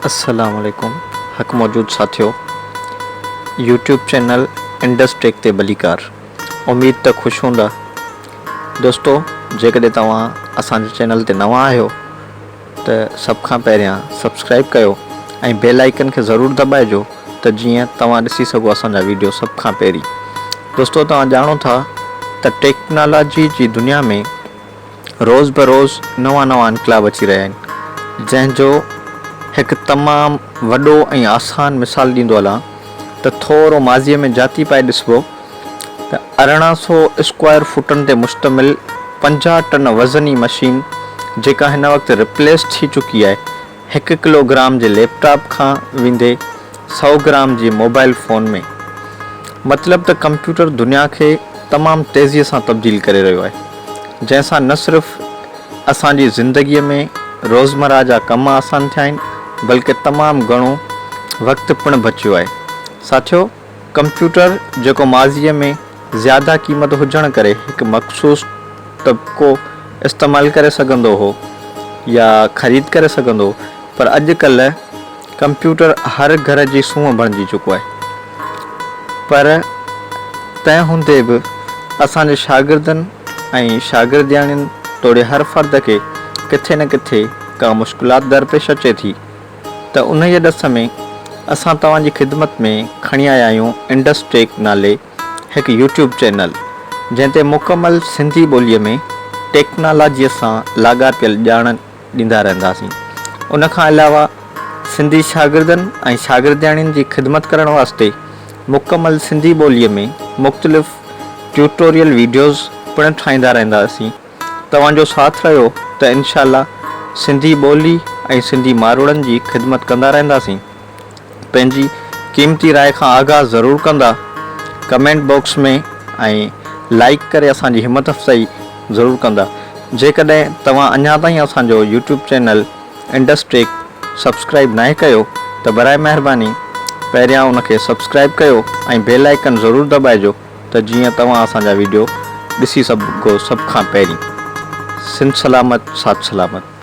अस्सलामुअलैकुम हक़ मौजूद साथियों यूट्यूब चैनल इंडस्ट्रेक ते भलीकार उम्मीद त खुश हूंदा। दोस्तों जेकॾहिं तव्हां असांजे चैनल ते नवां आहियो त सभ खां पहिरियां सब्सक्राइब कयो ऐं बेल आइकन खे ज़रूरु दॿाइजो त जीअं तव्हां ॾिसी सघो असांजा वीडियो सभ खां पहिरीं। दोस्तों तव्हां ॼाणो था त टेक्नोलॉजी जी दुनिया में रोज़ बरोज़ नवां इनकलाब अची रहिया आहिनि, जंहिंजो एक तमामु वॾो ऐं आसान मिसाल ॾींदो हलां त थोरो माज़ीअ में जाती पाए ॾिसबो त 1800 स्क्वायर फुटनि ते मुश्तमिल 50 टन वज़नी मशीन जेका हिन वक़्तु रिप्लेस थी चुकी आहे 1 किलोग्राम जे लैपटॉप खां वेंदे 100 ग्राम जी मोबाइल फ़ोन में। मतिलबु त कंप्यूटर दुनिया खे तमामु तेज़ीअ सां तब्दील करे रहियो आहे, जंहिंसां न सिर्फ़ु असांजी ज़िंदगीअ में रोज़मर्रा जा कम आसान थिया आहिनि बल्कि तमामु घणो वक़्तु पिणु बचियो आहे। साथियो, कंप्यूटर जेको माज़ीअ में ज़्यादा क़ीमत हुजण करे हिकु मख़सूसु तबिको इस्तेमालु करे सघंदो हो या ख़रीद करे सघंदो, पर अॼुकल्ह कंप्यूटर हर घर जी सूंह बणिजी चुको आहे। पर तंहिं हूंदे बि असांजे शागिर्दनि ऐं शागिर्दियाणियुनि तोड़े हर फ़र्द खे किथे न किथे का मुश्किलात दरपेश अचे थी, त उन जे ॾस में असां तव्हांजी ख़िदमत में खणी आया आहियूं इंडस्ट्रेक नाले हिकु यूट्यूब चैनल, जंहिं ते मुकमल सिंधी ॿोलीअ में टेक्नोलॉजीअ सां लाॻापियल ॼाण ॾींदा रहंदासीं। उन खां अलावा सिंधी शागिर्दनि ऐं शागिर्दियाणियुनि जी ख़िदमत करण वास्ते मुकमल सिंधी ॿोलीअ में मुख़्तलिफ़ ट्यूटोरियल वीडियोज़ पिणु ठाहींदा रहंदासीं। तव्हांजो साथ रहियो त इंशाअल्लाह सिंधी ॿोली ऐं सिंधी मारोड़नि जी ख़िदमत कंदा रहंदासीं। पंहिंजी क़ीमती राय खां आगाह ज़रूरु कंदा, कमेंट बॉक्स में ऐं लाइक करे असांजी हिम्मत अफ़ज़ाई ज़रूरु कंदा। जेकॾहिं तव्हां अञा ताईं असांजो यूट्यूब चैनल इंडस्ट्रेक सब्सक्राइब नाहे कयो त बराए महिरबानी पहिरियां उनखे सब्सक्राइब कयो ऐं बेल आइकन ज़रूरु दॿाइजो त जीअं तव्हां असांजा वीडियो ॾिसी सघो सभ खां पहिरीं। सिंध सलामत, साथ सलामत।